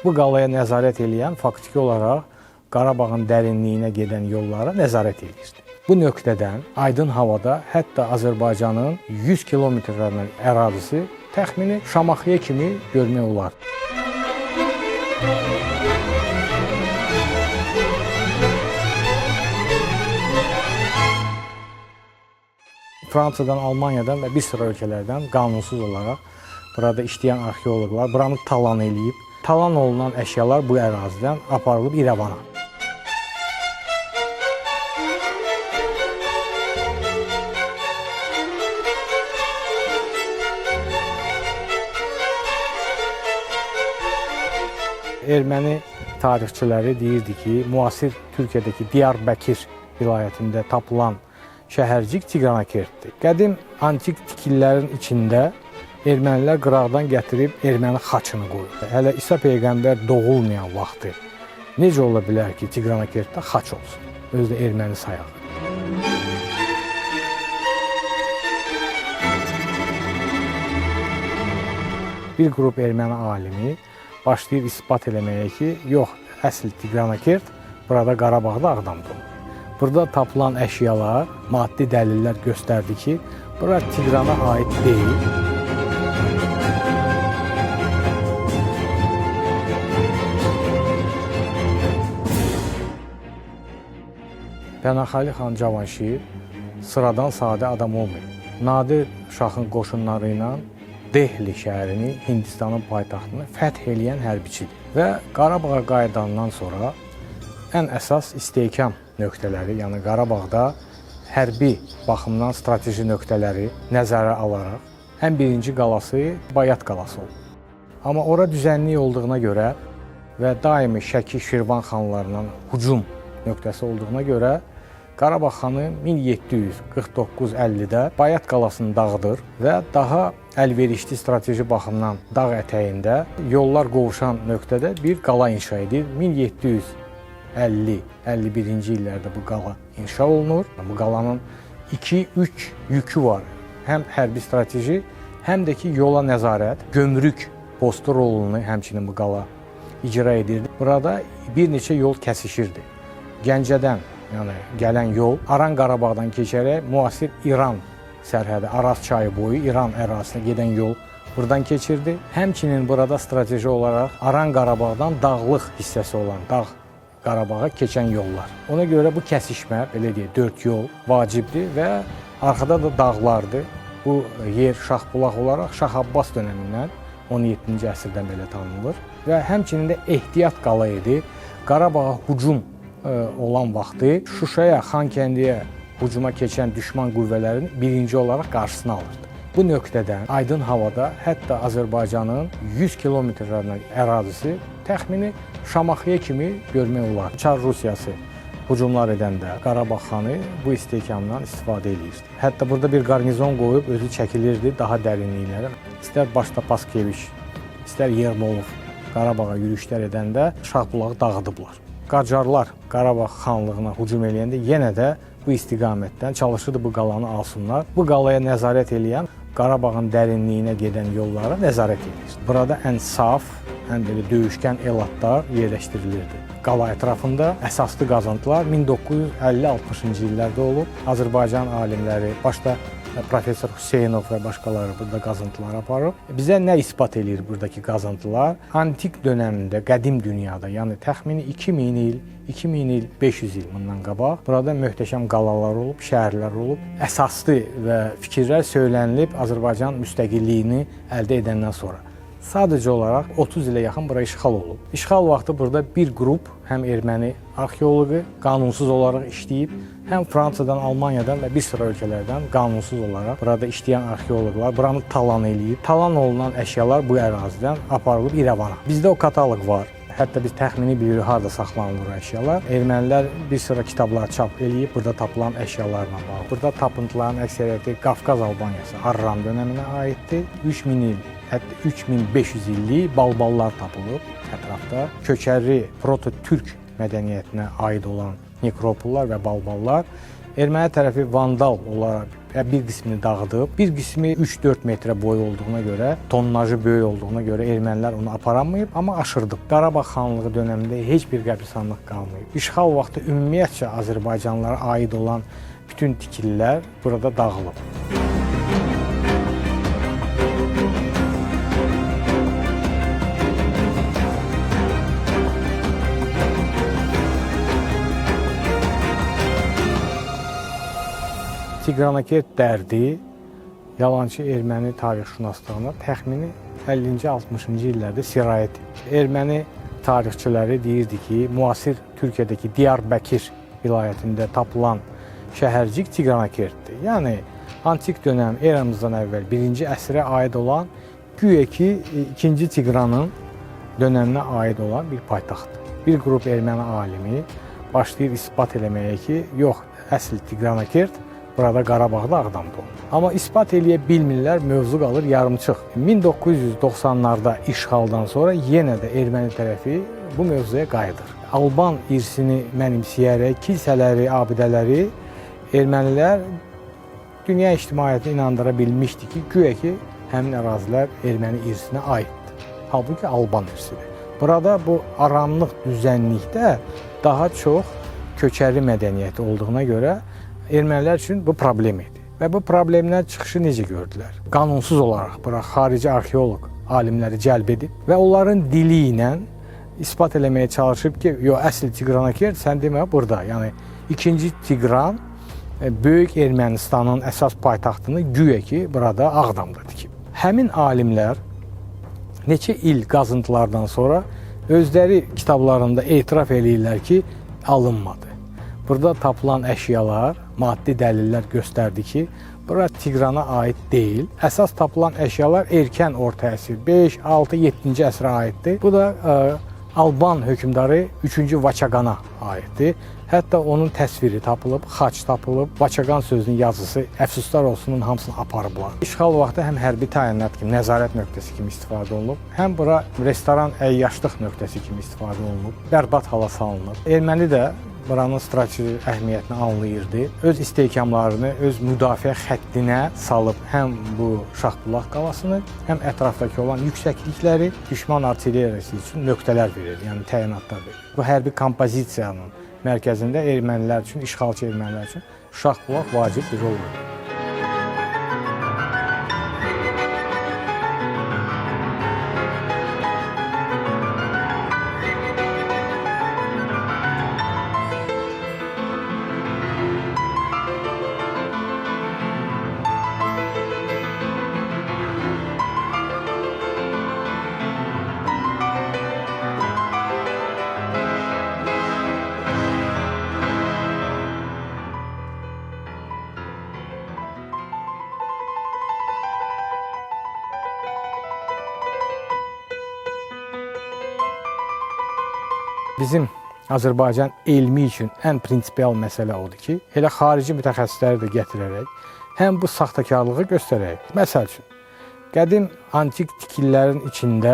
Bu qalaya nəzarət edən faktiki olaraq Qarabağın dərinliyinə gedən yollara nəzarət edir. Bu nöqtədən aydın havada hətta Azərbaycanın 100 kilometrlərlə ərazisi təxmini Şamaxıya kimi görmək olar. Fransadan, Almaniyadan və bir sıra ölkələrdən qanunsuz olaraq burada işləyən arxeoloqlar buranı talan eləyib. Talan olunan əşyalar bu ərazidən aparılıb İrəvana. Erməni tarixçiləri deyirdi ki, müasir Türkiyədəki Diyarbəkir vilayətində tapılan şəhərcik Tiqranakertdir. Qədim antik tikililərin içində ermənilər qıraqdan gətirib erməni xaçını qoyub. Hələ İsa Peyğəmbər doğulmayan vaxtı necə ola bilər ki, Tiqranakertdə xaç olsun? Özü də erməni sayaq. Bir qrup erməni alimi başlayıb isbat eləməyə ki, yox, əsl Tiqranakert burada Qarabağda Ağdamda. Burada tapılan əşyalar, maddi dəlillər göstərdi ki, bura Tiqrana aid deyil. Pənahxali xan Cavanşir sıradan sadə adam olmayıb. Nadir Şahın qoşunları ilə Dehli şəhərini, Hindistanın paytaxtını fəth eləyən hərbiçidir. Və Qarabağa qayıdandan sonra ən əsas istehkam nöqtələri, yəni Qarabağda hərbi baxımdan strateji nöqtələri nəzərə alaraq ən birinci qalası Bayat qalası oldu. Amma ora düzənlik olduğuna görə və daimi Şəki Şirvan xanlarının hücum nöqtəsi olduğuna görə Qarabağ xanı 1749-50-də Bayat qalasını dağıdır və daha əlverişli strateji baxımdan dağ ətəyində yollar qovuşan nöqtədə bir qala inşa edir. 1750-51-ci illərdə bu qala inşa olunur. Bu qalanın 2-3 yükü var. Həm hərbi strateji, həm də ki yola nəzarət, gömrük postu rolunu həmçinin bu qala icra edirdi. Burada bir neçə yol kəsişirdi. Gəncədən yəni gələn yol Aran Qarabağdan keçərək müasir İran sərhədi, Araz çayı boyu İran ərazisinə gedən yol buradan keçirdi. Həmçinin burada strateji olaraq Aran Qarabağdan dağlıq hissəsi olan Dağ Qarabağa keçən yollar. Ona görə bu kəsişmə, belə deyək, 4 yol vacibdir və arxada da dağlardır. Bu yer Şahbulaq olaraq Şah Abbas dönəmindən 17-ci əsrdən belə tanınır və həmçinin də ehtiyat qala idi. Qarabağa hücum olan vaxtı Şuşaya, Xankəndiyə hücuma keçən düşman qüvvələrin birinci olaraq qarşısını alırdı. Bu nöqtədən aydın havada hətta Azərbaycanın 100 kilometrlərlə ərazisi təxmini Şamaxıya kimi görmək olar. Çar Rusiyası hücumlar edəndə Qarabağ xanı bu istehkamdan istifadə edirdi. Hətta burada bir qarnizon qoyub özü çəkilirdi daha dərinliklərə. İstər başda Paskeviç, istər Yermolov Qarabağa yürüyüşlər edəndə Şahbulağı dağıdıblar. Qacarlar Qarabağ xanlığına hücum eləyəndə yenə də bu istiqamətdən çalışırdı bu qalanı alsınlar. Bu qalaya nəzarət eləyən Qarabağın dərinliyinə gedən yollara nəzarət edir. Burada ən saf, ən belə döyüşkən elatlar yerləşdirilirdi. Qala ətrafında əsaslı qazıntılar 1950-60-cı illərdə olub. Azərbaycan alimləri, başda Professor Hüseynov və başqaları burada qazıntılar aparıb. Bizə nə isbat edir buradakı qazıntılar? Antik dönəmində, qədim dünyada, yəni təxmini 2000 il, 2500 il bundan qabaq burada möhtəşəm qalalar olub, şəhərlər olub. Əsaslı və fikirlər söylənilib Azərbaycan müstəqilliyini əldə edəndən sonra. Sadəcə olaraq 30 ilə yaxın bura işğal olub. İşğal vaxtı burada bir qrup, həm erməni arxeoloqu qanunsuz olaraq işləyib, həm Fransadan, Almaniyadan və bir sıra ölkələrdən qanunsuz olaraq burada işləyən arxeoloqlar buranı talan eləyib. Talan olunan əşyalar bu ərazidən aparılıb İrəvana. Bizdə o kataloq var. Hətta biz təxmini bilirik harda saxlanılır o əşyalar. Ermənilər bir sıra kitablar çap eləyib burada tapılan əşyalarla bağlı. Burada tapıntıların əksəriyyəti Qafqaz Albaniyası, Arran dönəminə aiddir. 3000 il, hətta 3500 illik balballar tapılıb ətrafda. Köçərli proto-türk mədəniyyətinə aid olan nekropollar və balballar. Erməni tərəfi vandal olaraq bir qismini dağıdıb, bir qismi 3-4 metrə boy olduğuna görə, tonnajı böyük olduğuna görə ermənilər onu aparamayıb, amma aşırdıb. Qarabağ xanlığı dövründə heç bir qəbristanlıq qalmayıb. İşğal vaxtı ümumiyyətcə Azərbaycanlılara aid olan bütün tikililər burada dağılıb. Tiqranakert dərdi yalançı erməni tarixşünaslığına təxmini 50-60-cı illərdə sirayət edir. Erməni tarixçiləri deyirdi ki, müasir Türkiyədəki Diyarbəkir vilayətində tapılan şəhərcik Tiqranakertdir. Yəni, antik dönəm eramızdan əvvəl 1-ci əsrə aid olan, güya ki, 2-ci Tiqranın dönəminə aid olan bir paytaxtdır. Bir qrup erməni alimi başlayır isbat eləməyə ki, yox, əsl Tiqranakert burada Qarabağda, Ağdamda olub. Amma isbat eləyə bilmirlər, mövzu qalır yarımçıq. 1990-larda işğaldan sonra yenə də erməni tərəfi bu mövzuya qayıdır. Alban irsini mənimsəyərək kilsələri, abidələri ermənilər dünya ictimaiyyətini inandıra bilmişdi ki, güya ki, həmin ərazilər erməni irsinə aiddir. Halbuki Alban irsidir. Burada bu aranlıq düzənlikdə daha çox köçəri mədəniyyəti olduğuna görə ermənilər üçün bu problem idi. Və bu problemlər çıxışı necə gördülər? Qanunsuz olaraq bura xarici arxeoloq alimləri cəlb edib və onların dili ilə isbat eləməyə çalışıb ki, yox, əsl Tiqranakert sən demə burada. Yəni, 2-ci Tiqran Böyük Ermənistanın əsas paytaxtını güya ki, burada Ağdamda tikib. Həmin alimlər neçə il qazıntılardan sonra özləri kitablarında etiraf eləyirlər ki, alınmadı. Burada tapılan əşyalar, maddi dəlillər göstərdi ki, bura Tiqrana aid deyil. Əsas tapılan əşyalar erkən orta əsr, 5, 6, 7-ci əsrə aiddir. Bu da Alban hökmdarı 3-cü Vaçaqana aiddir. Hətta onun təsviri tapılıb, xaç tapılıb, Vaçaqan sözünün yazısı, əfsuslar olsunun hamısını aparıblar. İşğal vaxtı həm hərbi təyinat kimi, nəzarət nöqtəsi kimi istifadə olunub, həm bura restoran, əyyaşlıq nöqtəsi kimi istifadə olunub, bərbad hala salınıb. Erməni də buranın strateji əhəmiyyətini anlayırdı. Öz istehkamlarını, öz müdafiə xəttinə salıb həm bu Şahbulaq qalasını, həm ətrafdakı olan yüksəklikləri düşman artilleriyası üçün nöqtələr verir, yəni təyinatlar verir. Bu hərbi kompozisiyanın mərkəzində ermənilər üçün, işğalçı ermənilər üçün Şahbulaq vacib bir rol verir. Bizim Azərbaycan elmi üçün ən prinsipial məsələ odur ki, elə xarici mütəxəssisləri də gətirərək, həm bu saxtakarlığı göstərərək. Məsəl üçün, qədim antik tikililərin içində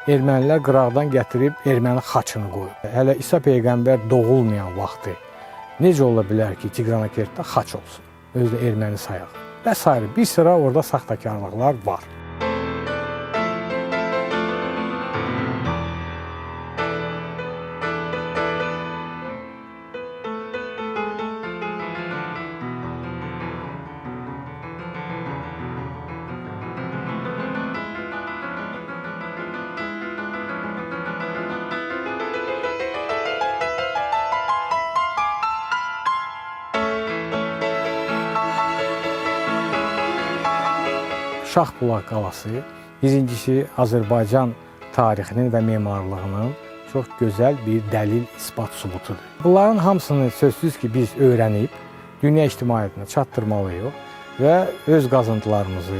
ermənilər qıraqdan gətirib erməni xaçını qoyub. Hələ İsa Peyğəmbər doğulmayan vaxtı necə ola bilər ki, Tiqranakertdə xaç olsun, özü də erməni sayaq. Və s. Bir sıra orada saxtakarlıqlar var. Şahbulaq qalası birincisi Azərbaycan tarixinin və memarlığının çox gözəl bir dəlil, isbat sübutudur. Bunların hamısını sözsüz ki, biz öyrənib dünya ictimaiyyətinə çatdırmalıyıq və öz qazıntılarımızı,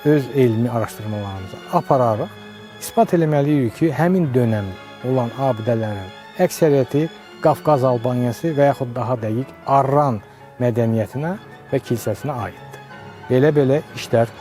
öz elmi araşdırmalarımızı apararaq isbat eləməliyik ki, həmin dönəm olan abidələrin əksəriyyəti Qafqaz Albaniyası və yaxud daha dəqiq Arran mədəniyyətinə və kilsəsinə aiddir. Belə-belə işlər